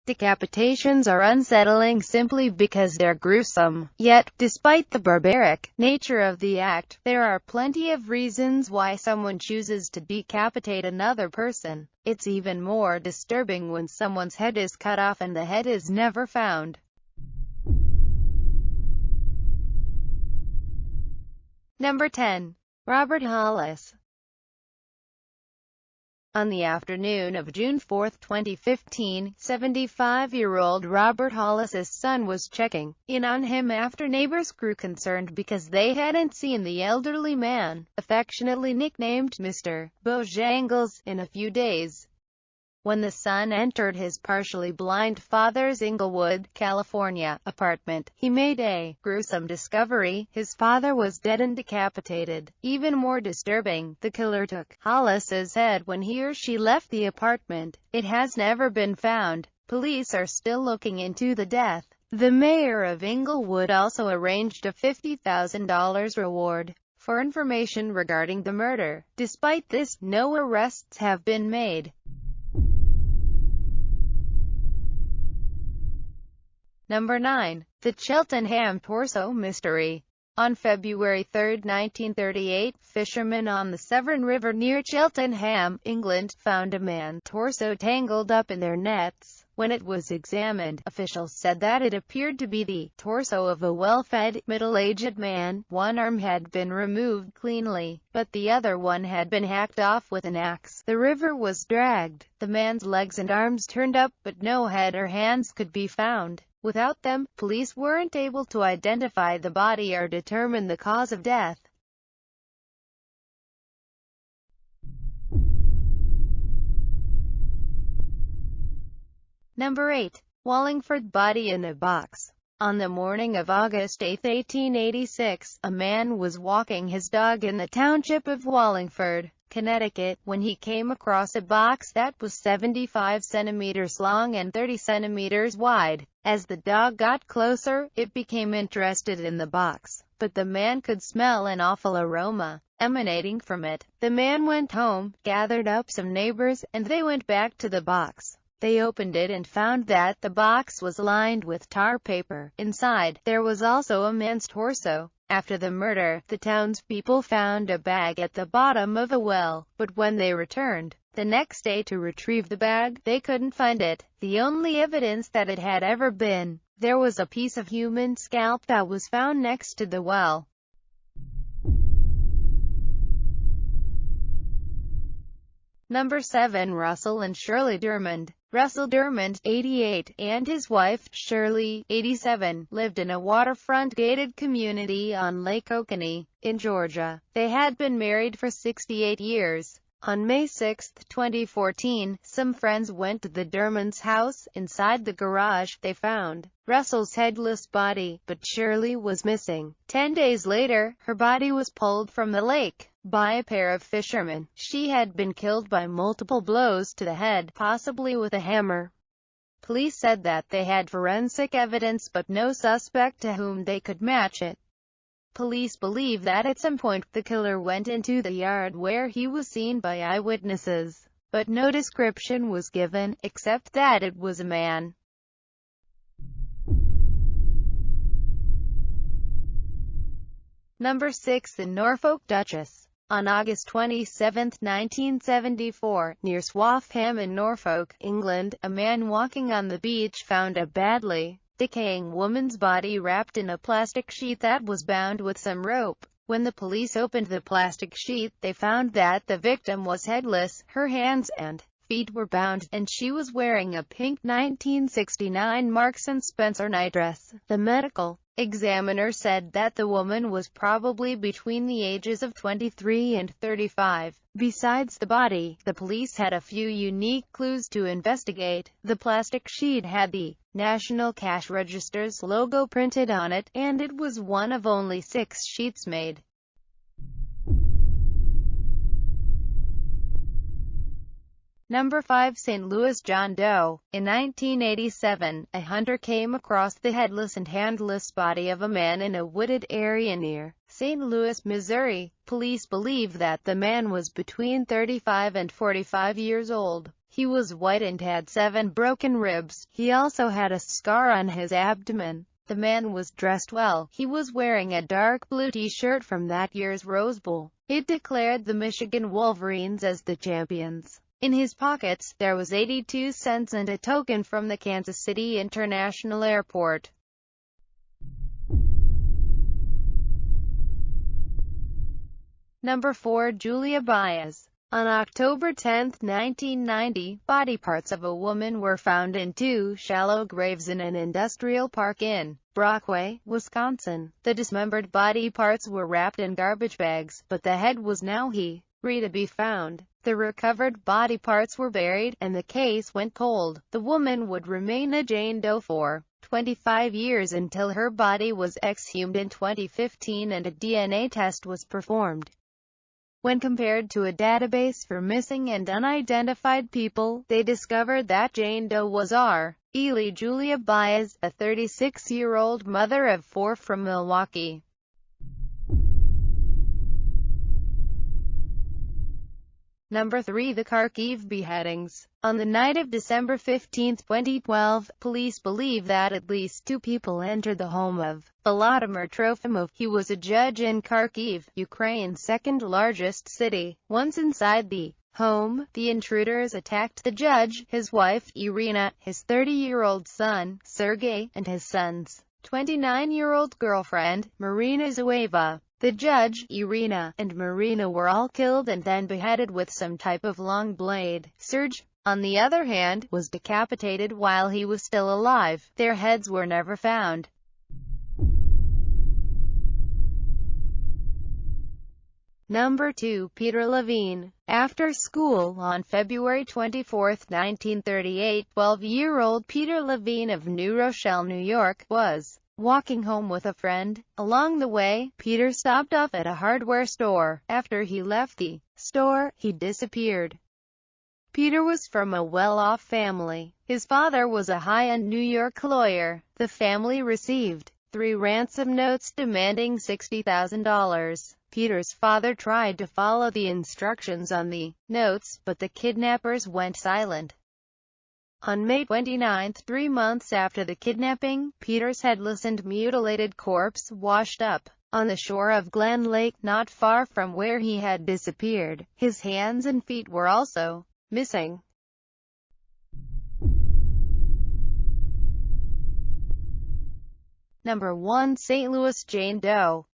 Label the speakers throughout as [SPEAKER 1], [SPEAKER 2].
[SPEAKER 1] Decapitations are unsettling simply because they're gruesome. Yet, despite the barbaric nature of the act, there are plenty of reasons why someone chooses to decapitate another person. It's even more disturbing when someone's head is cut off and the head is never found. Number 10. Robert Hollis. On the afternoon of June 4, 2015, 75-year-old Robert Hollis's son was checking in on him after neighbors grew concerned because they hadn't seen the elderly man, affectionately nicknamed Mr. Bojangles, in a few days. When the son entered his partially blind father's Inglewood, California, apartment, he made a gruesome discovery: his father was dead and decapitated. Even more disturbing, the killer took Hollis's head when he or she left the apartment. It has never been found. Police are still looking into the death. The mayor of Inglewood also arranged a $50,000 reward for information regarding the murder. Despite this, no arrests have been made. Number 9. The Cheltenham Torso Mystery. On February 3, 1938, fishermen on the Severn River near Cheltenham, England, found a man's torso tangled up in their nets. When it was examined, officials said that it appeared to be the torso of a well-fed, middle-aged man. One arm had been removed cleanly, but the other one had been hacked off with an axe. The river was dragged. The man's legs and arms turned up, but no head or hands could be found. Without them, police weren't able to identify the body or determine the cause of death. Number 8. Wallingford body in a box. On the morning of August 8, 1886, a man was walking his dog in the township of Wallingford, Connecticut, when he came across a box that was 75 centimeters long and 30 centimeters wide. As the dog got closer, it became interested in the box, but the man could smell an awful aroma emanating from it. The man went home, gathered up some neighbors, and they went back to the box. They opened it and found that the box was lined with tar paper. Inside, there was also a man's torso. After the murder, the townspeople found a bag at the bottom of a well, but when they returned the next day to retrieve the bag, they couldn't find it. The only evidence that it had ever been there was a piece of human scalp that was found next to the well. Number 7. Russell and Shirley Dermond. Russell Dermond, 88, and his wife, Shirley, 87, lived in a waterfront gated community on Lake Oconee, in Georgia. They had been married for 68 years. On May 6, 2014, some friends went to the Dermonds' house. Inside the garage, they found Russell's headless body, but Shirley was missing. 10 days later, her body was pulled from the lake by a pair of fishermen. She had been killed by multiple blows to the head, possibly with a hammer. Police said that they had forensic evidence but no suspect to whom they could match it. Police believe that at some point, the killer went into the yard where he was seen by eyewitnesses, but no description was given, except that it was a man. Number 6. The Norfolk Duchess. On August 27, 1974, near Swaffham in Norfolk, England, a man walking on the beach found a badly decaying woman's body wrapped in a plastic sheet that was bound with some rope. When the police opened the plastic sheet, they found that the victim was headless, her hands and feet were bound, and she was wearing a pink 1969 Marks & Spencer nightdress. The medical examiner said that the woman was probably between the ages of 23 and 35. Besides the body, the police had a few unique clues to investigate. The plastic sheet had the National Cash Register's logo printed on it, and it was one of only 6 sheets made. Number 5. St. Louis John Doe. In 1987, a hunter came across the headless and handless body of a man in a wooded area near St. Louis, Missouri. Police believe that the man was between 35 and 45 years old. He was white and had 7 broken ribs. He also had a scar on his abdomen. The man was dressed well. He was wearing a dark blue t-shirt from that year's Rose Bowl. It declared the Michigan Wolverines as the champions. In his pockets, there was 82 cents and a token from the Kansas City International Airport. Number 4. Julia Baez. On October 10, 1990, body parts of a woman were found in 2 shallow graves in an industrial park in Brockway, Wisconsin. The dismembered body parts were wrapped in garbage bags, but the head was now to be found. The recovered body parts were buried, and the case went cold. The woman would remain a Jane Doe for 25 years until her body was exhumed in 2015 and a DNA test was performed. When compared to a database for missing and unidentified people, they discovered that Jane Doe was R. Ely Julia Baez, a 36-year-old mother of 4 from Milwaukee. Number 3. The Kharkiv beheadings. On the night of December 15, 2012, police believe that at least 2 people entered the home of Volodymyr Trofimov. He was a judge in Kharkiv, Ukraine's second-largest city. Once inside the home, the intruders attacked the judge, his wife, Irina, his 30-year-old son, Sergei, and his son's 29-year-old girlfriend, Marina Zueva. The judge, Irina, and Marina were all killed and then beheaded with some type of long blade. Serge, on the other hand, was decapitated while he was still alive. Their heads were never found. Number 2. Peter Levine. After school on February 24, 1938, 12-year-old Peter Levine of New Rochelle, New York, was walking home with a friend. Along the way, Peter stopped off at a hardware store. After he left the store, he disappeared. Peter was from a well-off family. His father was a high-end New York lawyer. The family received 3 ransom notes demanding $60,000. Peter's father tried to follow the instructions on the notes, but the kidnappers went silent. On May 29, 3 months after the kidnapping, Peter's headless and mutilated corpse washed up on the shore of Glen Lake, not far from where he had disappeared. His hands and feet were also missing. Number 1. St. Louis Jane Doe.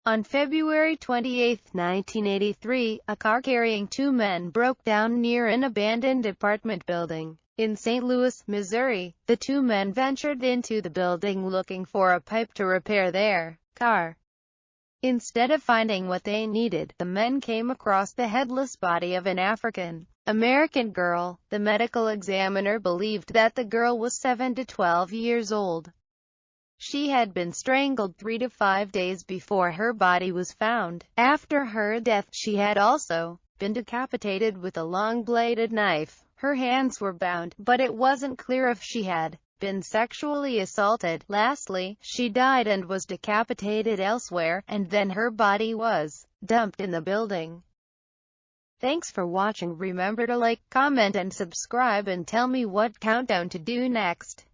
[SPEAKER 1] On February 28, 1983, a car carrying 2 men broke down near an abandoned apartment building in St. Louis, Missouri. The 2 men ventured into the building looking for a pipe to repair their car. Instead of finding what they needed, the men came across the headless body of an African-American girl. The medical examiner believed that the girl was 7 to 12 years old. She had been strangled 3 to 5 days before her body was found. After her death, she had also been decapitated with a long-bladed knife. Her hands were bound, but it wasn't clear if she had been sexually assaulted. Lastly, she died and was decapitated elsewhere, and then her body was dumped in the building. Thanks for watching. Remember to like, comment and subscribe and tell me what countdown to do next.